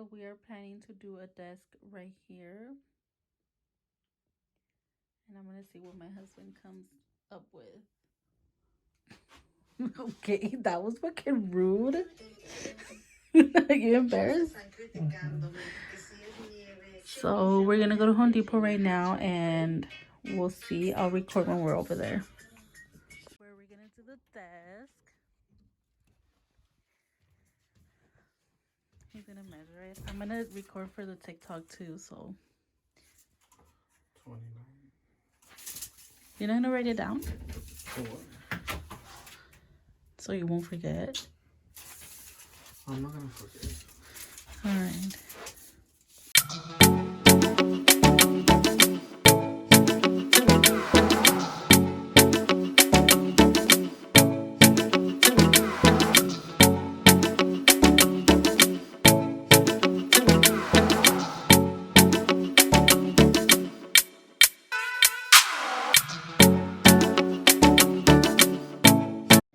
So we are planning to do a desk right here. And I'm gonna see what my husband comes up with. Okay, that was fucking rude. Are you embarrassed? So we're gonna go to Home Depot right now and we'll see. I'll record when we're over there. Where we're gonna do the desk. He's gonna measure it. I'm gonna record for the TikTok too, so 29. you're not gonna write it down? For what? So you won't forget. I'm not gonna forget. Alright.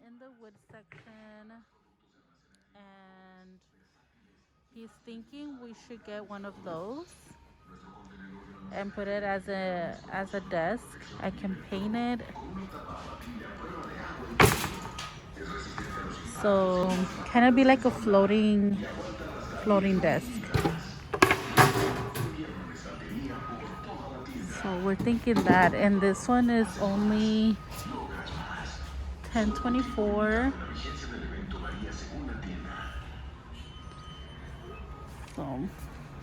In the wood section, and he's thinking we should get one of those and put it as a desk. I can paint it. So kind of be like a floating desk. So we're thinking that, and this one is only $10.24. So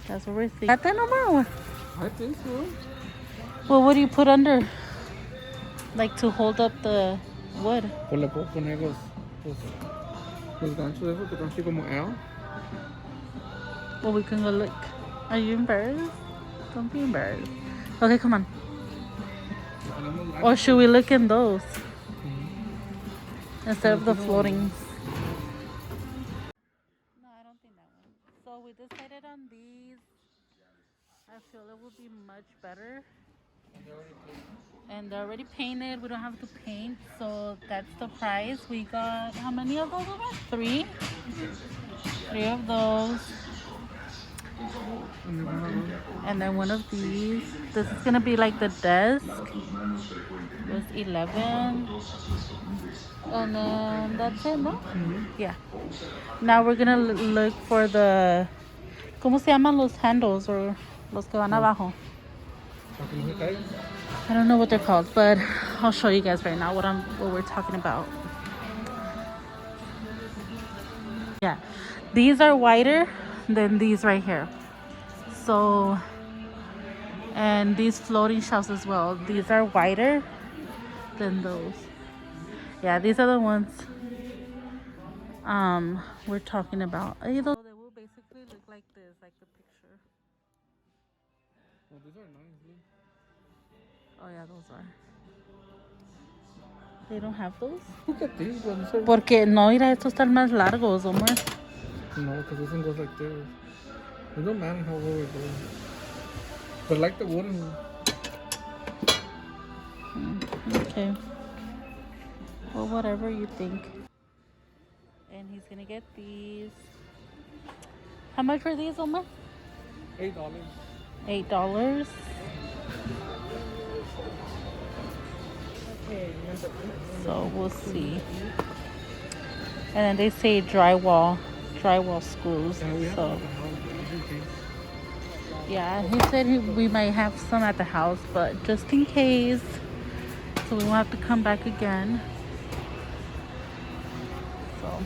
that's what we're thinking. Got that number? I think so. Well, what do you put under? Like to hold up the wood? Pues le puedo poner los ganchos de esos que están así como L. Well, we can go look. Are you embarrassed? Don't be embarrassed. Okay, come on. Or should we look in those instead of the floating? No, I don't think that one. So we decided on these. I feel it would be much better. And they're already painted. We don't have to paint, so that's the price. We got how many of those? Three of those. And then one of these. This is gonna be like the desk. It was 11. And then that's it, no? Yeah. Now we're gonna look for the ¿cómo se llaman los handles or los que van abajo? I don't know what they're called, but I'll show you guys right now what we're talking about. Yeah. These are wider than these right here. So, and these floating shelves as well. These are wider than those. Yeah, these are the ones we're talking about. They will basically look like this, like the picture. Oh, these are nice. Oh yeah, those are. They don't have those? Look at these ones. Porque no, mira, estos están más largos, Omar. No, because this one goes like this. It don't matter how low it goes. But like the wooden one. Okay. Well, whatever you think. And he's gonna get these. How much were these, Omar? $8. $8. So we'll see. And then they say drywall screws. So yeah, he said we might have some at the house, but just in case, so we won't have to come back again. So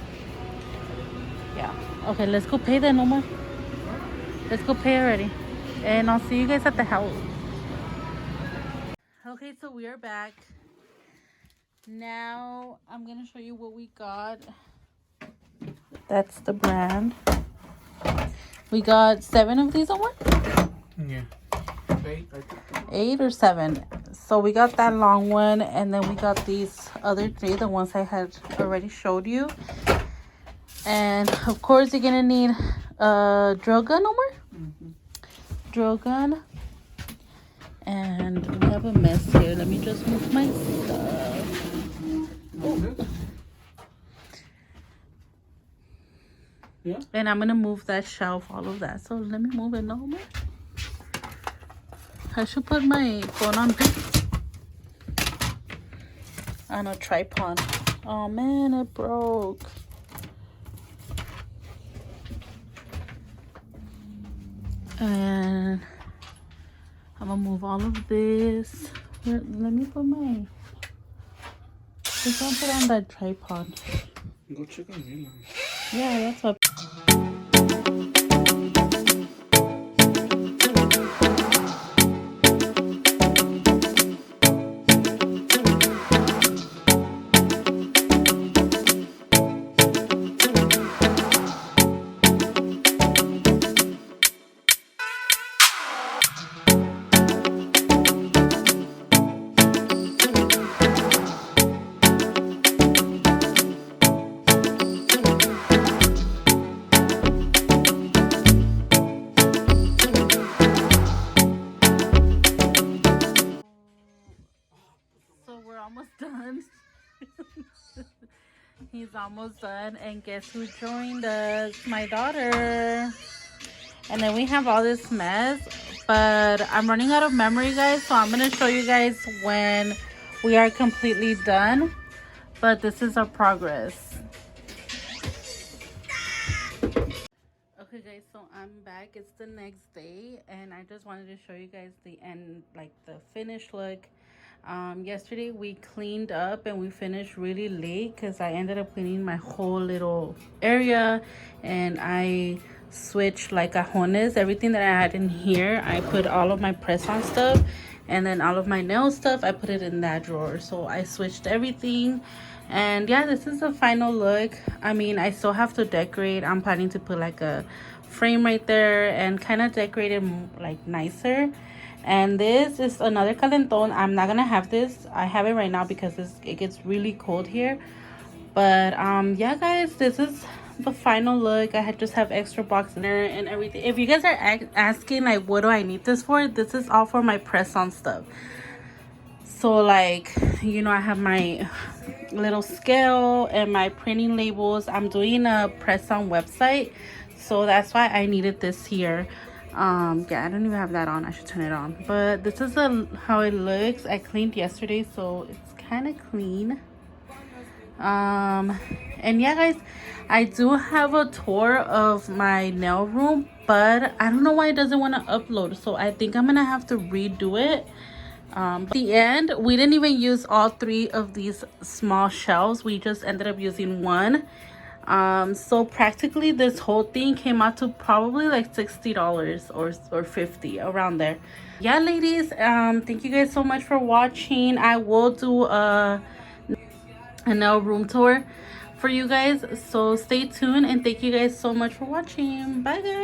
yeah, okay, let's go pay then, Omar. Let's go pay already, and I'll see you guys at the house. Okay, so we are back. Now I'm gonna show you what we got. That's the brand. We got 7 of these, Omar? Yeah. 8 or 7. So we got that long one, and then we got these other 3, the ones I had already showed you. And of course you're gonna need a drill gun, Omar? Drill gun. And we have a mess here. Let me just move my stuff. Oh. Yeah. And I'm gonna move that shelf, all of that. So let me move it no more. I should put my phone on a tripod. Oh man, it broke. And I'm gonna move all of this. Let me put my. Just want to put on that tripod. Go check on me, man. Yeah, that's what. So we're almost done. He's almost done, and guess who joined us? My daughter. And then we have all this mess, but I'm running out of memory, guys, so I'm gonna show you guys when we are completely done. But this is our progress. Okay guys, so I'm back. It's the next day, and I just wanted to show you guys the end, like the finished look. Yesterday we cleaned up and we finished really late because I ended up cleaning my whole little area, and I switched like cajones, everything that I had in here. I put all of my press-on stuff, and then all of my nail stuff I put it in that drawer. So I switched everything, and yeah, this is the final look. I mean, I still have to decorate. I'm planning to put like a frame right there and kind of decorate it like nicer. And this is another calenton. I'm not gonna have this. I have it right now because it gets really cold here. But yeah guys, this is the final look. I just have extra box in there and everything. If you guys are asking like what do I need this for, this is all for my press-on stuff. So like, you know, I have my little scale and my printing labels. I'm doing a press-on website, so that's why I needed this here. Yeah, I don't even have that on. I should turn it on. But this is how it looks. I cleaned yesterday, so it's kind of clean. And yeah guys, I do have a tour of my nail room, but I don't know why it doesn't want to upload, so I think I'm gonna have to redo it. At the end, we didn't even use all 3 of these small shelves. We just ended up using one. So practically this whole thing came out to probably like $60 or 50, around there. Yeah ladies, thank you guys so much for watching. I will do a nail room tour for you guys, so stay tuned, and thank you guys so much for watching. Bye guys.